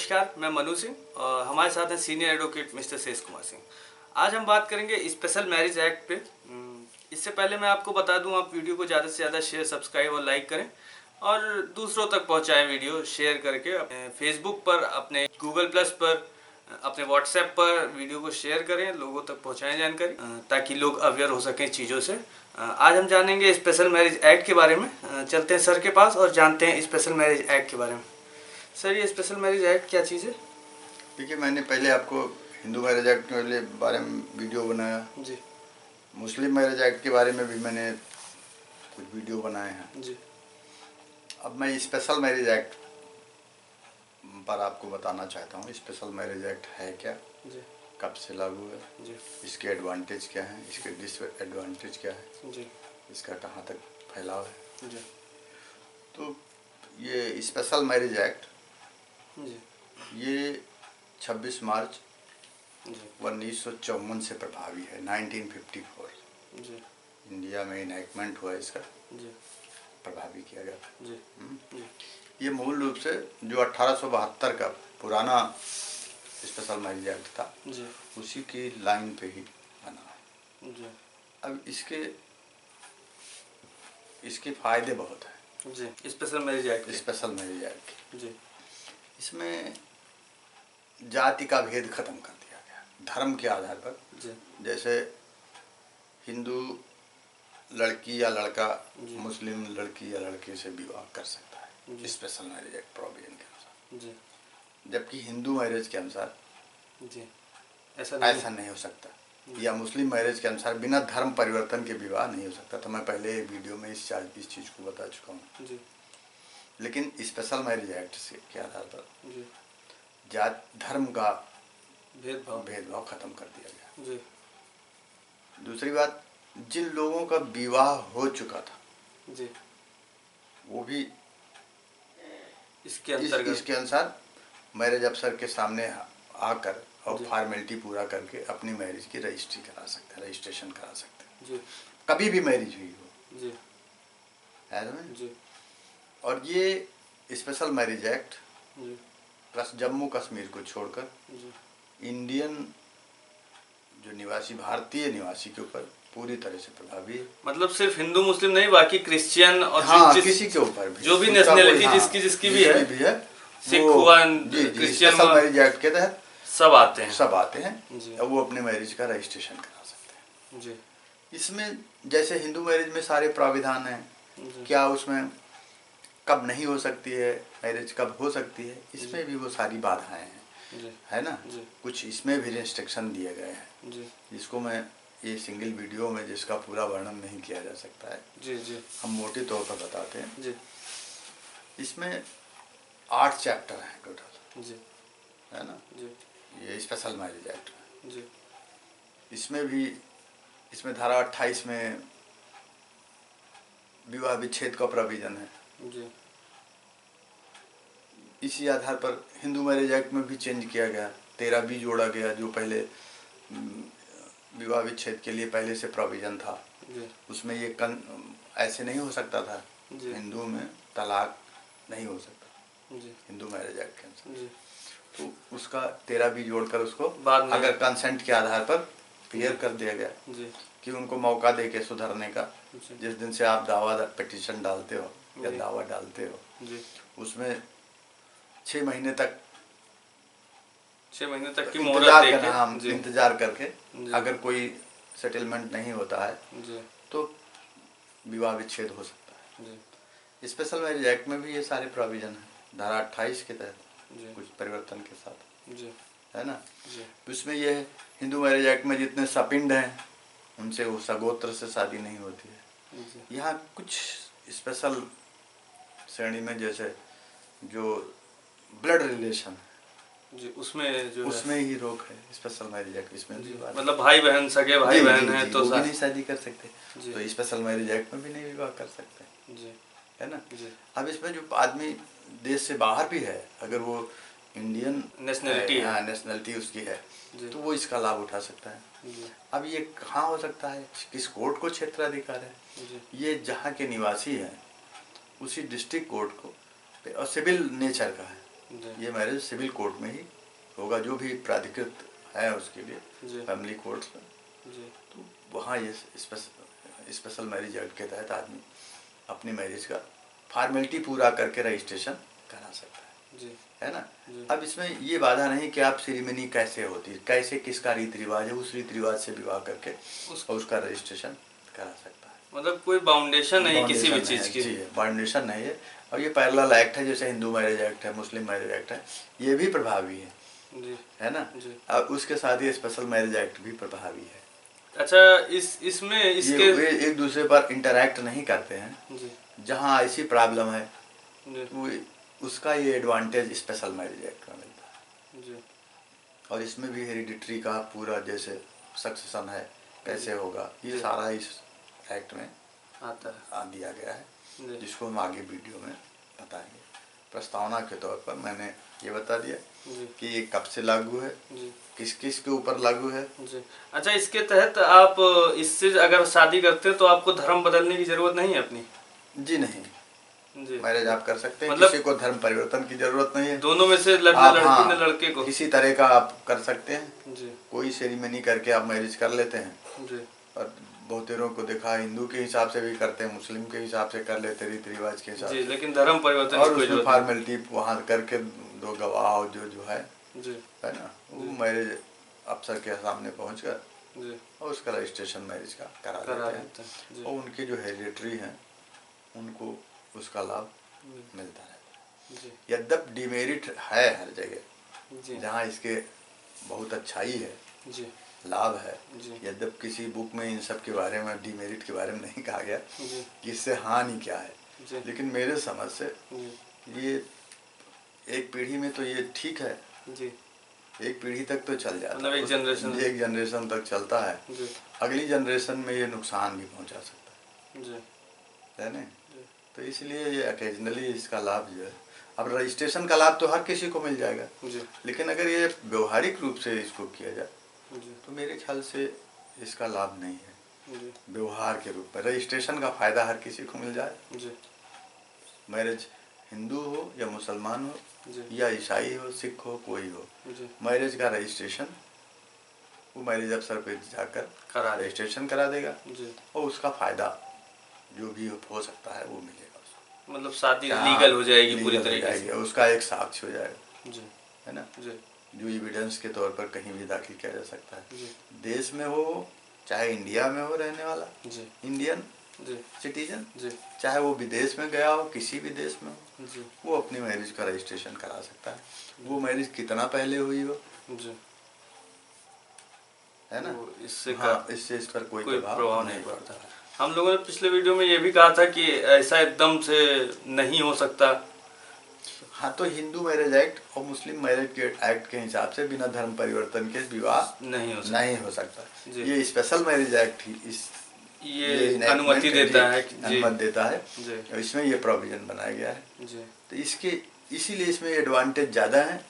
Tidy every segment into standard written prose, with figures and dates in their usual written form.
नमस्कार, मैं मनु सिंह और हमारे साथ हैं सीनियर एडवोकेट मिस्टर शेष कुमार सिंह। आज हम बात करेंगे स्पेशल मैरिज एक्ट पे। इससे पहले मैं आपको बता दूं, आप वीडियो को ज़्यादा से ज़्यादा शेयर, सब्सक्राइब और लाइक करें और दूसरों तक पहुंचाएं वीडियो शेयर करके। अपने फेसबुक पर, अपने गूगल प्लस पर, अपने व्हाट्सएप पर वीडियो को शेयर करें, लोगों तक पहुँचाएँ जानकारी, ताकि लोग अवेयर हो सकें चीज़ों से। आज हम जानेंगे स्पेशल मैरिज एक्ट के बारे में। चलते हैं सर के पास और जानते हैं स्पेशल मैरिज एक्ट के बारे में। सर, ये स्पेशल मैरिज एक्ट क्या चीज़ है? देखिए, मैंने पहले आपको हिंदू मैरिज एक्ट के बारे में वीडियो बनाया जी। मुस्लिम मैरिज एक्ट के बारे में भी मैंने कुछ वीडियो बनाए हैं जी। अब मैं स्पेशल मैरिज एक्ट पर आपको बताना चाहता हूँ। स्पेशल मैरिज एक्ट है क्या, जी, कब से लागू है, जी, इसके एडवांटेज क्या हैं, इसके डिसएडवांटेज क्या है, जी, इसका कहाँ तक फैलाव है। जी, तो ये स्पेशल मैरिज एक्ट जी, ये 26 मार्च जी, 1954 से प्रभावी है। 1954 जी, इंडिया में इनैक्टमेंट हुआ, इसका जी, प्रभावी किया गया था। जी, जी, ये मूल रूप से जो 1872 का पुराना स्पेशल मैरिज एक्ट था, जी, उसी की लाइन पे ही बना है। जी, अब इसके फायदे बहुत हैं। जी, special marriage act. Special marriage act जी, इसमें जाति का भेद खत्म कर दिया गया, धर्म के आधार पर। जी, जैसे हिंदू लड़की या लड़का जी, मुस्लिम लड़की या लड़के से विवाह कर सकता है जी, स्पेशल मैरिज एक्ट प्रोविजन के अनुसार, जी, जबकि हिंदू मैरिज के अनुसार जी, ऐसा नहीं हो सकता, या मुस्लिम मैरिज के अनुसार बिना धर्म परिवर्तन के विवाह नहीं हो सकता। तो मैं पहले वीडियो में इस चीज़ को बता चुका हूँ। जी, लेकिन स्पेशल मैरिज एक्ट के आधार पर जी, जात धर्म का भेदभाव खत्म कर दिया गया। जी, दूसरी बात, जिन लोगों का विवाह हो चुका था, जी, वो भी इसके अंतर्गत इसके अनुसार मैरिज अफसर के सामने आकर और जी, फॉर्मेलिटी पूरा करके अपनी मैरिज की रजिस्ट्रेशन करा सकते हैं। जी, कभी भी मैरिज हुई हो, जी, है ना। जी, और ये स्पेशल मैरिज एक्ट जी, प्लस जम्मू कश्मीर को छोड़कर जी, इंडियन जो निवासी, भारतीय निवासी के ऊपर पूरी तरह से प्रभावी है। मतलब सिर्फ हिंदू मुस्लिम नहीं, बाकी क्रिश्चियन और हाँ, किसी के ऊपर भी, जो भी नेशनैलिटी, हाँ, जिसकी भी है, सिख हुआ, क्रिश्चियन, स्पेशल मैरिज एक्ट के तहत सब आते हैं। अब वो अपने मैरिज का रजिस्ट्रेशन करा सकते हैं। जी, इसमें जैसे हिंदू मैरिज में सारे प्राविधान हैं, क्या उसमें कब नहीं हो सकती है मैरिज, कब हो सकती है, इसमें भी वो सारी बाधाएं हैं, है ना। कुछ इसमें भी रिस्ट्रिक्शन दिए गए हैं, जिसको मैं ये सिंगल वीडियो में जिसका पूरा वर्णन नहीं किया जा सकता है। जी, जी, हम मोटे तौर पर बताते हैं। जी, इसमें 8 चैप्टर हैं टोटल, जी, है ना। जी, ये स्पेशल मैरिज एक्ट में जी, इसमें धारा 28 में विवाह विच्छेद का प्रोविजन है। जी, इसी आधार पर हिंदू मैरिज एक्ट में भी चेंज किया गया, 13 भी जोड़ा गया, जो पहले विवाह विच्छेद के लिए पहले से प्रोविजन था। उसमें ये ऐसे नहीं हो सकता था, हिंदू में तलाक नहीं हो सकता हिंदू मैरिज एक्ट के अनुसार। तो उसका 13 भी जोड़कर उसको अगर कंसेंट के आधार पर क्लियर कर दिया गया कि उनको मौका दे के सुधरने का। जिस दिन से आप पिटीशन डालते हो या दावा डालते हो, उसमें 6 महीने तक की मोहलत इंतजार करके अगर कोई सेटलमेंट नहीं होता है तो विवाह विच्छेद हो सकता है। स्पेशल मैरिज एक्ट में भी ये सारे प्रोविजन हैं, धारा 28 के तहत कुछ परिवर्तन के साथ, है ना। उसमें ये हिंदू मैरिज एक्ट में जितने सपिंड हैं उनसे वो सगोत्र से शादी नहीं होती है। यहाँ कुछ स्पेशल श्रेणी में, जैसे जो ब्लड रिलेशन जी, उसमें ही रोक है स्पेशल मैरिज एक्ट। इसमें भी मतलब भाई बहन, सगे भाई बहन है तो भी नहीं शादी कर सकते, तो स्पेशल मैरिज एक्ट में भी नहीं विवाह कर सकते, है ना। अब इसमें जो आदमी देश से बाहर भी है, अगर वो इंडियन नेशनैलिटी उसकी है, तो वो इसका लाभ उठा सकता है। अब ये कहाँ हो सकता है, किस कोर्ट को क्षेत्राधिकार है, ये जहाँ के निवासी हैं उसी डिस्ट्रिक्ट कोर्ट को, और सिविल नेचर का है, ये मैरिज सिविल कोर्ट में ही होगा, जो भी प्राधिकृत है उसके लिए फैमिली कोर्ट्स में। तो वहाँ ये स्पेशल मैरिज एक्ट के तहत आदमी अपनी मैरिज का फॉर्मेलिटी पूरा करके रजिस्ट्रेशन करा सकता है ना। अब इसमें ये बाधा नहीं कि आप सेरेमनी कैसे होती है, कैसे किसका रीति रिवाज है, उस रीति रिवाज से विवाह करके उसका रजिस्ट्रेशन करा सकता है। मतलब कोई बाउंडेशन नहीं किसी भी चीज़ की। जी, बाउंडेशन नहीं है। और ये पैरेलल एक्ट है, जैसे हिंदू मैरिज एक्ट है, मुस्लिम मैरिज एक्ट है, ये भी प्रभावी है ना। और उसके साथ ही स्पेशल मैरिज एक्ट भी प्रभावी है। अच्छा, इसमें इसके वे एक दूसरे पर इंटरैक्ट नहीं करते हैं। जहाँ ऐसी प्रॉब्लम है वो उसका ये एडवांटेज स्पेशल मैरिज एक्ट में मिलता है। और इसमें भी हेरिडिटरी का पूरा जैसे सक्सेशन है कैसे होगा, ये सारा इस एक्ट में आता दिया गया है, जिसको हम आगे वीडियो में बताएंगे। प्रस्तावना के तौर पर मैंने ये बता दिया कि ये कब से लागू है, किस किस के ऊपर लागू है। अच्छा, इसके तहत आप इससे अगर शादी करते हैं तो आपको धर्म बदलने की जरूरत नहीं है अपनी? जी नहीं, मैरिज आप कर सकते हैं। मतलब किसी को धर्म परिवर्तन की जरूरत नहीं है। दोनों में से लड़की ने लड़के को किसी तरह का आप कर सकते हैं। कोई सेरेमनी करके आप मैरिज कर लेते हैं। और बहुतेरों को देखा, हिंदू के हिसाब से भी करते हैं, मुस्लिम के हिसाब से कर लेते, रीति रिवाज के हिसाब से। लेकिन धर्म परिवर्तन और उसमें फॉर्मेलिटी वहाँ करके दो गवाह जो है ना, वो मैरिज अफसर के सामने पहुँच कर और उसका रजिस्ट्रेशन मैरिज का करा देते हैं। और उनके जो हेरिडिटरी हैं उनको उसका लाभ मिलता है। यद्यप डिमेरिट है हर जगह, जहाँ इसके बहुत अच्छाई है, लाभ है। यद्यप किसी बुक में इन सब के बारे में, डिमेरिट के बारे में नहीं कहा गया कि इससे हानि क्या है, लेकिन मेरे समझ से ये एक पीढ़ी में तो ये ठीक है। एक पीढ़ी तक तो चल जाता है, एक जनरेशन तक चलता है। अगली जनरेशन में ये नुकसान भी पहुंचा सकता है ना। तो इसलिए ये ओकेजनली इसका लाभ जो है, अब रजिस्ट्रेशन का लाभ तो हर किसी को मिल जाएगा, लेकिन अगर ये व्यवहारिक रूप से इसको किया जाए तो मेरे ख्याल से इसका लाभ नहीं है। व्यवहार के रूप में रजिस्ट्रेशन का फायदा हर किसी को मिल जाए। मैरिज हिंदू हो या मुसलमान हो या ईसाई हो, सिख हो, कोई हो, मैरिज का रजिस्ट्रेशन वो मैरिज अफसर पे जाकर रजिस्ट्रेशन करा देगा और उसका फायदा जो भी हो सकता है वो मिलेगा। मतलब शादी लीगल हो जाएगी पूरी तरीके से, उसका एक साक्ष्य हो जाएगा, है ना, जो एविडेंस के तौर पर कहीं भी दाखिल किया जा सकता है। देश में हो, चाहे इंडिया में हो रहने वाला इंडियन सिटीजन, चाहे वो विदेश में गया हो, किसी भी देश में हो, वो अपनी मैरिज का रजिस्ट्रेशन करा सकता है। वो मैरिज कितना पहले हुई हो, है ना, इससे इस पर कोई प्रभाव नहीं पड़ता। हम लोगों ने पिछले वीडियो में ये भी कहा था कि ऐसा एकदम से नहीं हो सकता। हाँ, तो हिंदू मैरिज एक्ट और मुस्लिम मैरिज एक्ट के हिसाब से बिना धर्म परिवर्तन के विवाह नहीं हो सकता। ये स्पेशल मैरिज एक्ट ही ये अनुमति देता है, अनुमति देता है। इसमें ये प्रोविजन बनाया गया है। तो इसीलिए इसमें एडवांटेज ज़्यादा है,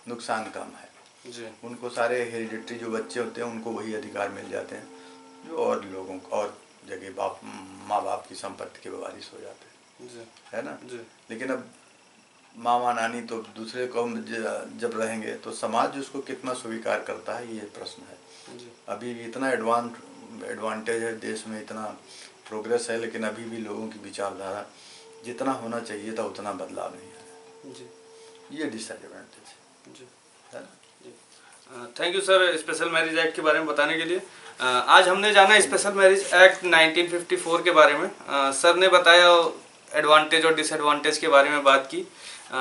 नुकसान कम है। उनको सारे हेरिडिटरी जो बच्चे होते हैं उनको वही अधिकार मिल जाते हैं जो और लोगों को और जगह माँ बाप की संपत्ति के वारिस हो जाते हैं, है ना। लेकिन अब मामा नानी तो दूसरे कौम जब रहेंगे तो समाज उसको कितना स्वीकार करता है, ये प्रश्न है। अभी इतना एडवांटेज है देश में, इतना प्रोग्रेस है, लेकिन अभी भी लोगों की विचारधारा जितना होना चाहिए था उतना बदलाव नहीं है। ये डिसएडवांटेज है ना। Thank you sir, special marriage act के बारे में बताने के लिए। आज हमने जाना स्पेशल मैरिज एक्ट 1954 के बारे में। सर ने बताया, एडवांटेज और डिसएडवांटेज के बारे में बात की।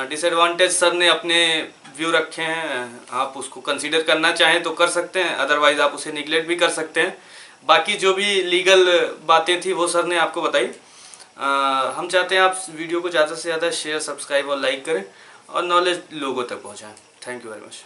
डिसएडवांटेज सर ने अपने व्यू रखे हैं, आप उसको कंसीडर करना चाहें तो कर सकते हैं, अदरवाइज आप उसे निगलेक्ट भी कर सकते हैं। बाकी जो भी लीगल बातें थी वो सर ने आपको बताई। हम चाहते हैं आप वीडियो को ज़्यादा से ज़्यादा शेयर, सब्सक्राइब और लाइक करें और नॉलेज लोगों तक पहुँचाएँ। Thank you very much.